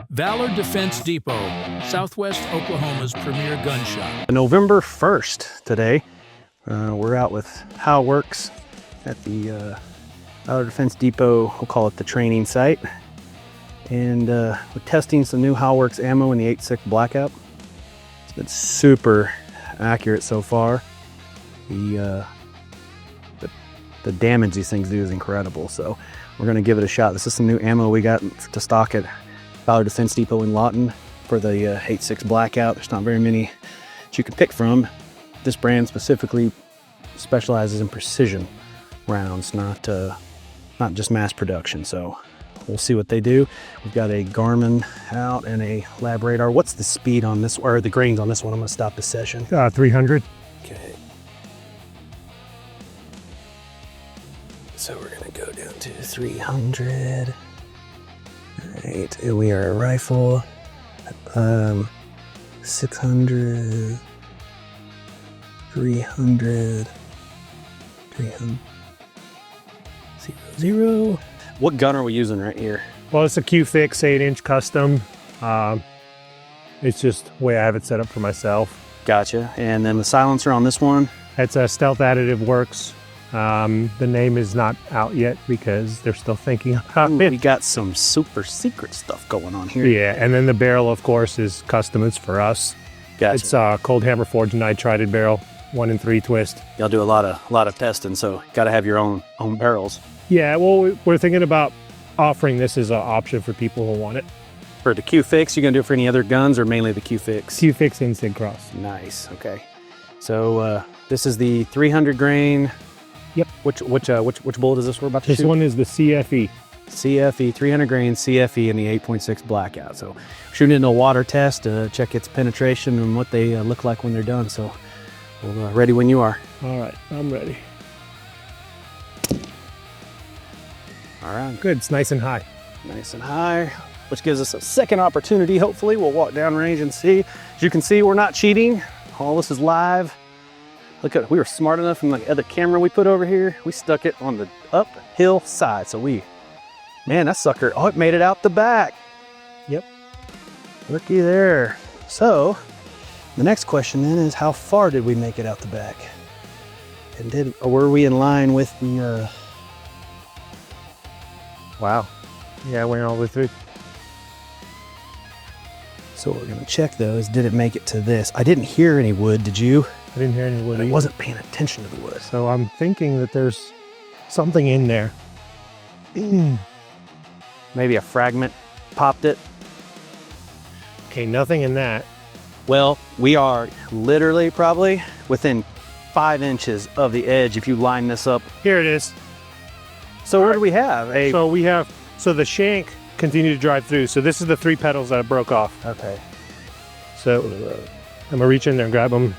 Valor Defense Depot, Southwest Oklahoma's premier gun shop. November 1st today. We're out with Halworx at the Valor Defense Depot. We'll call it the training site. And we're testing some new Halworx ammo in the 8.6 Blackout. It's been super accurate so far. The damage these things do is incredible. So we're gonna give it a shot. This is some new ammo we got to stock at Valor Defense Depot in Lawton for the 8.6 Blackout. There's not very many that you can pick from. This brand specifically specializes in precision rounds, not just mass production. So we'll see what they do. We've got a Garmin out and a Lab Radar. What's the speed on this, or the grains on this one? I'm gonna stop the session. 300. Okay. So we're gonna go down to 300. All right, and we are a rifle. 600, 300, 0. What gun are we using right here? Well, it's a Q-Fix 8-inch custom. It's just the way I have it set up for myself. Gotcha. And then the silencer on this one? It's a Stealth Additive Works. The name is not out yet because they're still thinking about it. We got some super secret stuff going on here. Yeah, and then the barrel, of course, is custom. It's for us. Gotcha. It's Cold Hammer Forged nitrided barrel, 1 in 3 twist. Y'all do a lot of testing, so got to have your own barrels. Yeah, well, we're thinking about offering this as an option for people who want it. For the Q-Fix, you gonna do it for any other guns or mainly the Q-Fix? Q-Fix Instant Cross. Nice. Okay. So this is the 300 grain. Yep. Which bullet is this we're about to shoot? This one is the CFE. CFE, 300 grain CFE in the 8.6 Blackout. So shooting into a water test to check its penetration and what they look like when they're done. So we're ready when you are. All right, I'm ready. All right. Good, it's nice and high. Nice and high, which gives us a second opportunity. Hopefully we'll walk down range and see. As you can see, we're not cheating. All this is live. Look at, we were smart enough from the other camera we put over here. We stuck it on the uphill side. So man, that sucker, oh, it made it out the back. Yep. Looky there. So the next question then is, how far did we make it out the back? And were we in line with the, Wow. Yeah, I went all the way through. So what we're gonna check though is, did it make it to this? I didn't hear any wood, did you? I didn't hear any wood. I wasn't paying attention to the wood. So I'm thinking that there's something in there. Maybe a fragment popped it. Okay, nothing in that. Well, we are literally probably within 5 inches of the edge if you line this up. Here it is. So what do we have? So the shank continued to drive through. So this is the 3 petals that broke off. Okay. So I'm gonna reach in there and grab them.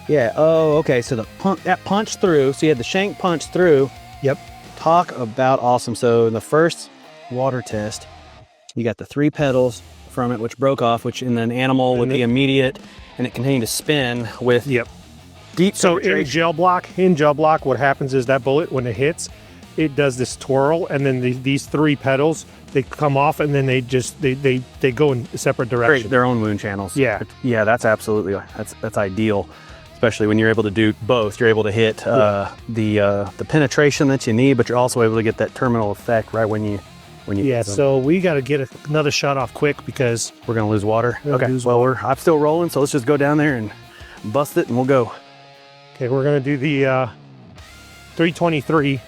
Yeah, oh, okay, so that punched through. So you had the shank punch through. Yep. Talk about awesome. So in the first water test, you got the 3 petals from it, which broke off, which in an animal would be immediate, and it continued to spin with deep So in gel block, what happens is that bullet, when it hits, it does this twirl, and then these 3 petals, they come off, and then they go in a separate direction. Create their own wound channels. Yeah. Yeah, that's absolutely, that's ideal. Especially when you're able to do both. You're able to hit the penetration that you need, but you're also able to get that terminal effect right when you Yeah, so we got to get another shot off quick because we're gonna lose water. Okay, well I'm still rolling, so let's just go down there and bust it and we'll go. Okay, we're gonna do the 323.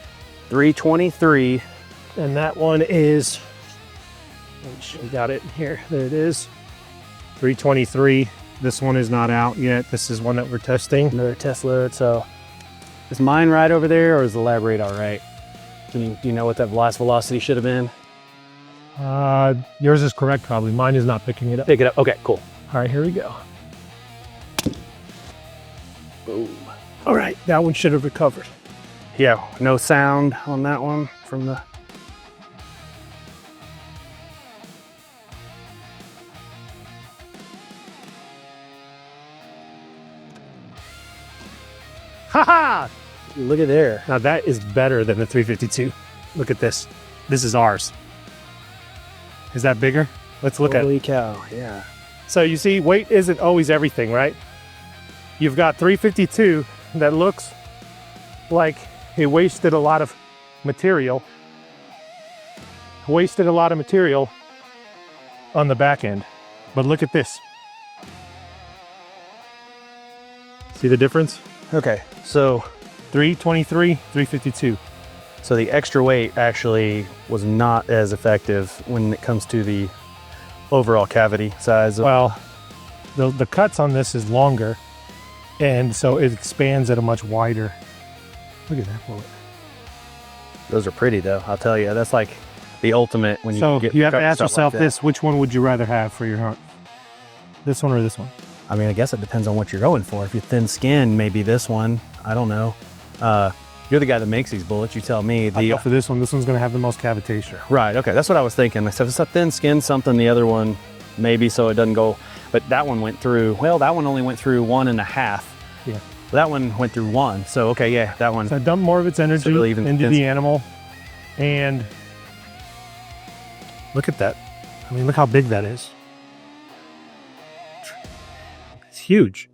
323. And that one is, we got it here, there it is. 323. This one is not out yet. This is one that we're testing. Another test load. So is mine right over there, or is the Lab Radar right? Do you know what that last velocity should have been? Yours is correct, probably. Mine is not picking it up. Pick it up. Okay, cool. All right, here we go. Boom. All right, that one should have recovered. Yeah, no sound on that one from the... Ha-ha! Look at there. Now that is better than the 352. Look at this. This is ours. Is that bigger? Let's look at it. Holy cow, yeah. So you see, weight isn't always everything, right? You've got 352 that looks like it wasted a lot of material. Wasted a lot of material on the back end. But look at this. See the difference? Okay, so 323, 352. so the extra weight actually was not as effective when it comes to the overall cavity size. Well, the cuts on this is longer, and so it expands at a much wider. Look at that bullet. Those are pretty though, I'll tell you. That's like the ultimate when So get you have to cut ask stuff yourself like that. this: which one would you rather have for your hunt? This one or this one? I mean, I guess it depends on what you're going for. If you're thin skinned, maybe this one. I don't know. You're the guy that makes these bullets. You tell me. I go for this one. This one's going to have the most cavitation. Right. Okay. That's what I was thinking. So if it's a thin skin, something, the other one, maybe so it doesn't go. But that one went through. Well, that one only went through 1.5. Yeah. That one went through 1. So okay, yeah, that one. So it dumped more of its energy really even into dense. the animal, and look at that. I mean, look how big that is. It's huge.